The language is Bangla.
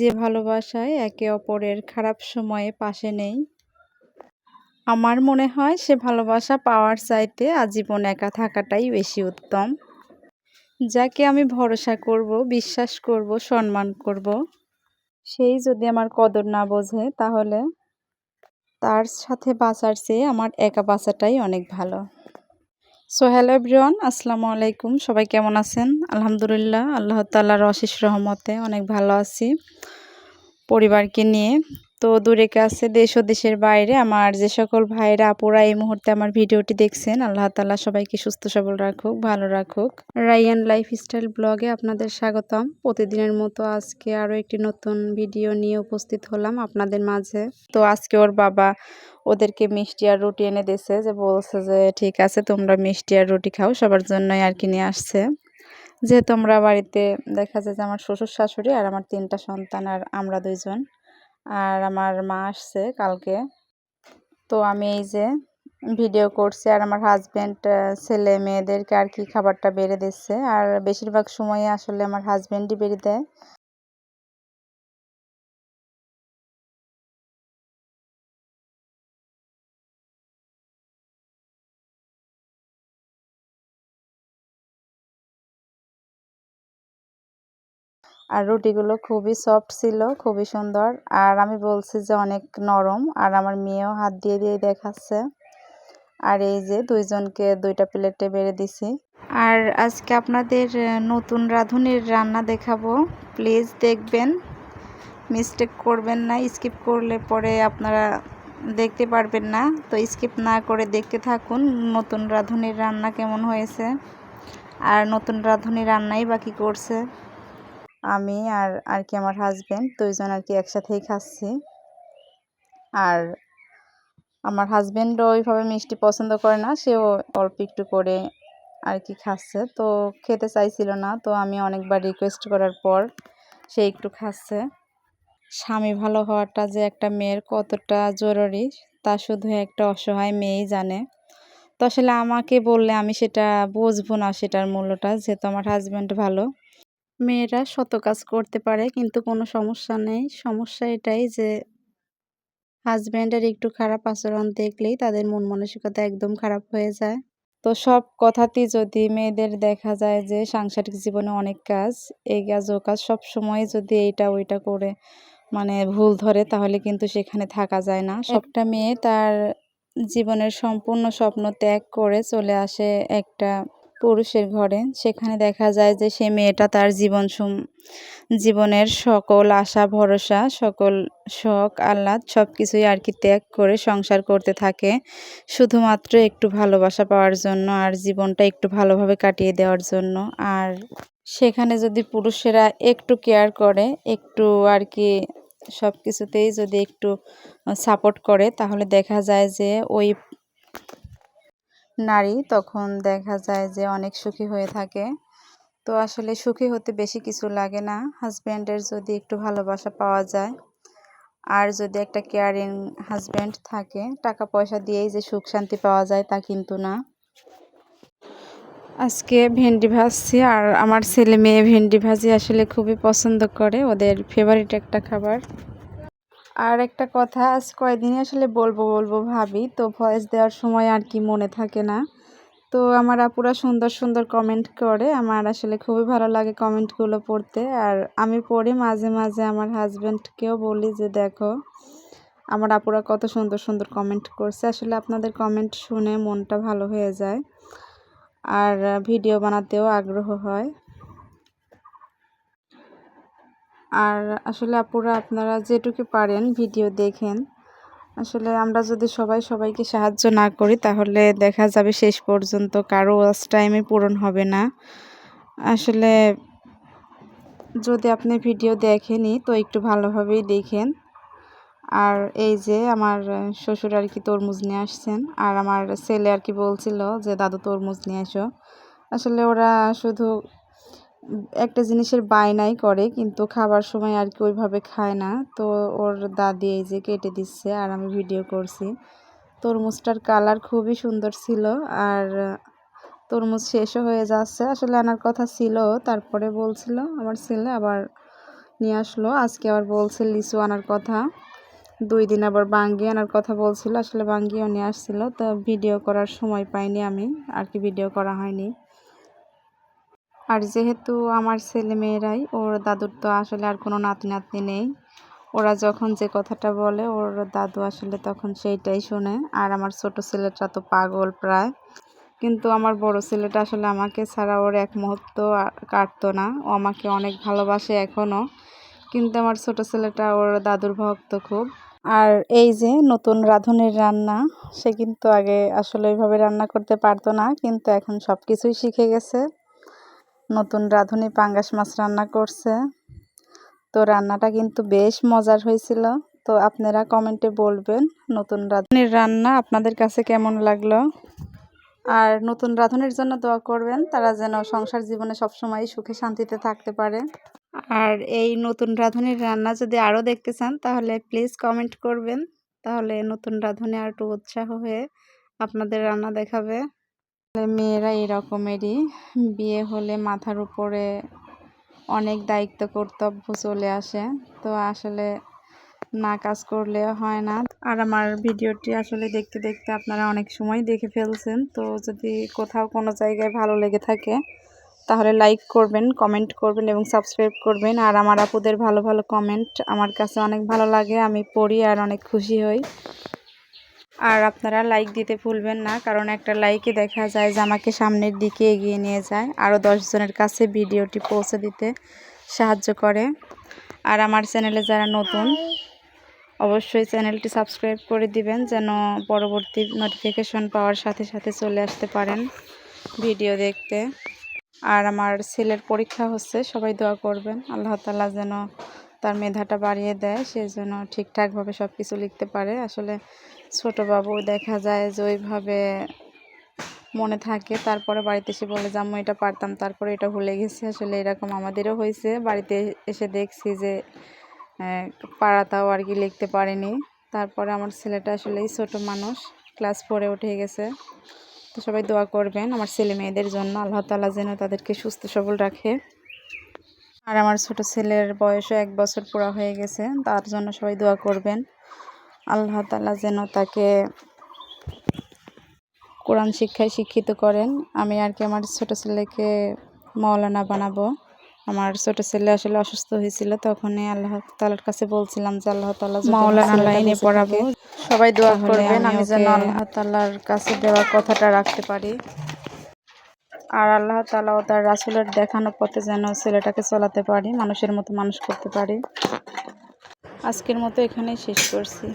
যে ভালোবাসায় একে অপরের খারাপ সময়ে পাশে নেই, আমার মনে হয় সে ভালোবাসা পাওয়ার চাইতে আজীবন একা থাকাটাই বেশি উত্তম। যাকে আমি ভরসা করব, বিশ্বাস করব, সম্মান করব, সেই যদি আমার কদর না বোঝে তাহলে তার সাথে বাঁচার চেয়ে আমার একা বাঁচাটাই অনেক ভালো। সো হ্যালো এভরিওয়ান, আসসালামু আলাইকুম। সবাই কেমন আছেন? আলহামদুলিল্লাহ, আল্লাহ তাআলার অশেষ রহমতে অনেক ভালো আছি পরিবারকে নিয়ে। তো দূরে কাছে দেশ ও দেশের বাইরে আমার যে সকল ভাইরা আপুরা এই মুহূর্তে আমার ভিডিওটি দেখছেন, আল্লাহ তাআলা সবাইকে সুস্থ সবল রাখুক, ভালো রাখুক। রাইয়ান লাইফস্টাইল ব্লগে আপনাদের স্বাগতম। প্রতিদিনের মতো আজকে আরও একটি নতুন ভিডিও নিয়ে উপস্থিত হলাম আপনাদের মাঝে। তো আজকে ওর বাবা ওদেরকে মিষ্টি আর রুটি এনে দিয়েছে, যে বলছে যে ঠিক আছে তোমরা মিষ্টি আর রুটি খাও, সবার জন্যই আর কি নিয়ে আসছে। যেহেতু আমরা বাড়িতে দেখা যায় যে আমার শ্বশুর শাশুড়ি আর আমার 3টা সন্তান আর আমরা 2জন, আর আমার মা আসছে কালকে। তো আমি এই যে ভিডিও করছি আর আমার হাজব্যান্ড ছেলে মেয়েদেরকে আর কি খাবারটা বেড়ে দিচ্ছে, আর বেশিরভাগ সময়ে আসলে আমার হাজব্যান্ডই বেড়ে দেয়। আর রুটিগুলো খুবই সফট ছিল, খুবই সুন্দর। আর আমি বলছি যে অনেক নরম, আর আমার মেয়েও হাত দিয়ে দিয়ে দেখাচ্ছে। আর এই যে 2জনকে 2টা প্লেটে বেড়ে দিছি। আর আজকে আপনাদের নতুন রাঁধুনির রান্না দেখাবো, প্লিজ দেখবেন, মিস্টেক করবেন না। স্কিপ করলে পরে আপনারা দেখতে পারবেন না, তো স্কিপ না করে দেখতে থাকুন নতুন রাঁধুনির রান্না কেমন হয়েছে। আর নতুন রাঁধুনি রান্নাই বাকি করছে। আমি আর কি আমার হাজব্যান্ড 2জন আর কি একসাথেই খাচ্ছি। আর আমার হাজব্যান্ডও ওইভাবে মিষ্টি পছন্দ করে না, সেও অল্প একটু করে আর কি খাচ্ছে। তো খেতে চাইছিল না, তো আমি অনেকবার রিকোয়েস্ট করার পর সে একটু খাচ্ছে। স্বামী ভালো হওয়াটা যে একটা মেয়ের কতটা জরুরি তা শুধু একটা অসহায় মেয়েই জানে। তো আসলে আমাকে বললে আমি সেটা বুঝবো না, সেটার মূল্যটা, যেহেতু আমার হাজব্যান্ড ভালো। মেয়েরা শত কাজ করতে পারে কিন্তু কোনো সমস্যা নেই। সমস্যা এটাই যে হাজব্যান্ডের একটু খারাপ আচরণ দেখলেই তাদের মন মানসিকতা একদম খারাপ হয়ে যায়। তো সব কথাতেই যদি মেয়েদের দেখা যায় যে সাংসারিক জীবনে অনেক কাজ, এই কাজ ও কাজ সবসময় যদি এইটা ওইটা করে মানে ভুল ধরে, তাহলে কিন্তু সেখানে থাকা যায় না। একটা মেয়ে তার জীবনের সম্পূর্ণ স্বপ্ন ত্যাগ করে চলে আসে একটা পুরুষের ঘরে, সেখানে দেখা যায় যে সে মেয়েটা তার জীবনের সকল আশা ভরসা, সকল শখ আহ্লাদ সব কিছুই আর কি ত্যাগ করে সংসার করতে থাকে, শুধুমাত্র একটু ভালোবাসা পাওয়ার জন্য আর জীবনটা একটু ভালোভাবে কাটিয়ে দেওয়ার জন্য। আর সেখানে যদি পুরুষেরা একটু কেয়ার করে, একটু আর কি সব কিছুতেই যদি একটু সাপোর্ট করে, তাহলে দেখা যায় যে ওই নারী তখন দেখা যায় যে অনেক সুখী হয়ে থাকে। তো আসলে সুখী হতে বেশি কিছু লাগে না, হাজব্যান্ডের যদি একটু ভালোবাসা পাওয়া যায় আর যদি একটা কেয়ারিং হাজব্যান্ড থাকে। টাকা পয়সা দিয়েই যে সুখ শান্তি পাওয়া যায় তা কিন্তু না। আজকে ভেন্ডি ভাজছি, আর আমার ছেলে মেয়ে ভেন্ডি ভাজি আসলে খুবই পছন্দ করে, ওদের ফেভারিট একটা খাবার। আর একটা কথা, আজ কয়েকদিনই আসলে বলবো বলবো ভাবি, তো ভয়েস দেওয়ার সময় আর কি মনে থাকে না। তো আমার আপুরা সুন্দর সুন্দর কমেন্ট করে, আমার আসলে খুবই ভালো লাগে কমেন্টগুলো পড়তে। আর আমি পড়ি মাঝে মাঝে আমার হাজব্যান্ডকেও বলি যে দেখো আমার আপুরা কত সুন্দর সুন্দর কমেন্ট করছে। আসলে আপনাদের কমেন্ট শুনে মনটা ভালো হয়ে যায় আর ভিডিও বানাতেও আগ্রহ হয়। আর আসলে আপুরা আপনারা যেটুকু পারেন ভিডিও দেখেন। আসলে আমরা যদি সবাইকে সাহায্য না করি, তাহলে দেখা যাবে শেষ পর্যন্ত কারো ওয়াচ টাইমে পূরণ হবে না। আসলে যদি আপনি ভিডিও দেখেনই তো একটু ভালোভাবেই দেখেন। আর এই যে আমার শ্বশুর আর কি তরমুজ নিয়ে আসছেন, আর আমার ছেলে আর কি বলছিল যে দাদু তরমুজ নিয়ে এসো। আসলে ওরা শুধু একটা জিনিসের বায়নাই করে, কিন্তু খাবার সময় আর কি ওইভাবে খায় না। তো ওর দাদি এই যে কেটে দিচ্ছে আর আমি ভিডিও করছি। তরমুজটার কালার খুবই সুন্দর ছিল, আর তরমুজ শেষও হয়ে যাচ্ছে। আসলে আনার কথা ছিল, তারপরে বলছিল আমার ছেলে আবার নিয়ে আসলো। আজকে আবার বলছে লিচু আনার কথা, 2 দিন আবার বাঙ্গি আনার কথা বলছিল। আসলে বাঙ্গিও নিয়ে আসছিল, তো ভিডিও করার সময় পাইনি আমি, আর কি ভিডিও করা হয়নি। আর যেহেতু আমার ছেলে মেয়েরাই, ওর দাদুর তো আসলে আর কোনো নাতি নাতনি নেই, ওরা যখন যে কথাটা বলে ওর দাদু আসলে তখন সেইটাই শোনে। আর আমার ছোট ছেলেটা তো পাগল প্রায়, কিন্তু আমার বড় ছেলেটা আসলে আমাকে ছাড়া ওর এক মুহূর্ত কাটতো না। ও আমাকে অনেক ভালোবাসে এখনও, কিন্তু আমার ছোট ছেলেটা ওর দাদুর ভক্ত খুব। আর এই যে নতুন রাঁধুনির রান্না, সে কিন্তু আগে আসলে ওইভাবে রান্না করতে পারতো না, কিন্তু এখন সব কিছুই শিখে গেছে। নতুন রাঁধুনি পাঙ্গাস মাছ রান্না করছে, তো রান্নাটা কিন্তু বেশ মজার হয়েছিল। তো আপনারা কমেন্টে বলবেন নতুন রাঁধুনির রান্না আপনাদের কাছে কেমন লাগলো। আর নতুন রাঁধুনির জন্য দোয়া করবেন, তারা যেন সংসার জীবনে সবসময় সুখে শান্তিতে থাকতে পারে। আর এই নতুন রাঁধুনির রান্না যদি আরও দেখতে চান তাহলে প্লিজ কমেন্ট করবেন, তাহলে নতুন রাঁধুনি আর একটু উৎসাহ হয়ে আপনাদের রান্না দেখাবে। মেয়েরা এরকমেরই, বিয়ে হলে মাথার উপরে অনেক দায়িত্ব কর্তব্য চলে আসে, তো আসলে না কাজ করলে হয় না। আর আমার ভিডিওটি আসলে দেখতে দেখতে আপনারা অনেক সময় দেখে ফেলছেন, তো যদি কোথাও কোনো জায়গায় ভালো লেগে থাকে তাহলে লাইক করবেন, কমেন্ট করবেন এবং সাবস্ক্রাইব করবেন। আর আমার আপুদের ভালো ভালো কমেন্ট আমার কাছে অনেক ভালো লাগে, আমি পড়ি আর অনেক খুশি হই। আর আপনারা লাইক দিতে ভুলবেন না, কারণ একটা লাইকে দেখা যায় যে আমাকে সামনের দিকে এগিয়ে নিয়ে যায়, আরও 10 জনের কাছে ভিডিওটি পৌঁছে দিতে সাহায্য করে। আর আমার চ্যানেলে যারা নতুন, অবশ্যই চ্যানেলটি সাবস্ক্রাইব করে দিবেন, যেন পরবর্তী নোটিফিকেশন পাওয়ার সাথে সাথে চলে আসতে পারেন ভিডিও দেখতে। আর আমার ছেলের পরীক্ষা হচ্ছে, সবাই দোয়া করবেন আল্লাহ তাআলা যেন তার মেধাটা বাড়িয়ে দেয়, সে যেন ঠিকঠাকভাবে সব কিছু লিখতে পারে। আসলে ছোট বাবু দেখা যায় যে ওইভাবে মনে থাকে, তারপরে বাড়িতে এসে বলে যে আম্মু এটা পারতাম, তারপরে এটা ভুলে গেছি। আসলে এরকম আমাদেরও হয়েছে, বাড়িতে এসে দেখছি যে পাড়াটাও আর কি লিখতে পারেনি। তারপরে আমার ছেলেটা আসলেই ছোট মানুষ, ক্লাস 4-এ উঠে গেছে। তো সবাই দোয়া করবেন আমার ছেলে মেয়েদের জন্য, আল্লাহ তাআলা যেন তাদেরকে সুস্থ সবল রাখে। আর আমার ছোট ছেলের বয়সও 1 বছর পুরা হয়ে গেছে, তার জন্য সবাই দোয়া করবেন আল্লাহ তাআলা যেন তাকে কোরআন শিক্ষায় শিক্ষিত করেন। আমি আর কি আমার ছোট ছেলেকে মাওলানা বানাবো। আমার ছোট ছেলে আসলে অসুস্থ হয়েছিল, তখনই আল্লাহ তাআলার কাছে বলছিলাম যে আল্লাহ তাআলা মাওলানা লাইনে পড়াবো। সবাই দোয়া করবেন আমি যেন আল্লাহ তাআলার কাছে দেওয়া কথাটা রাখতে পারি, আর আল্লাহ তাআলা ও তার রাসূলের দেখানো পথে যেন ছেলেটাকে চলাতে পারি, মানুষের মতো মানুষ করতে পারি। আজকের মতো এখানেই শেষ করছি।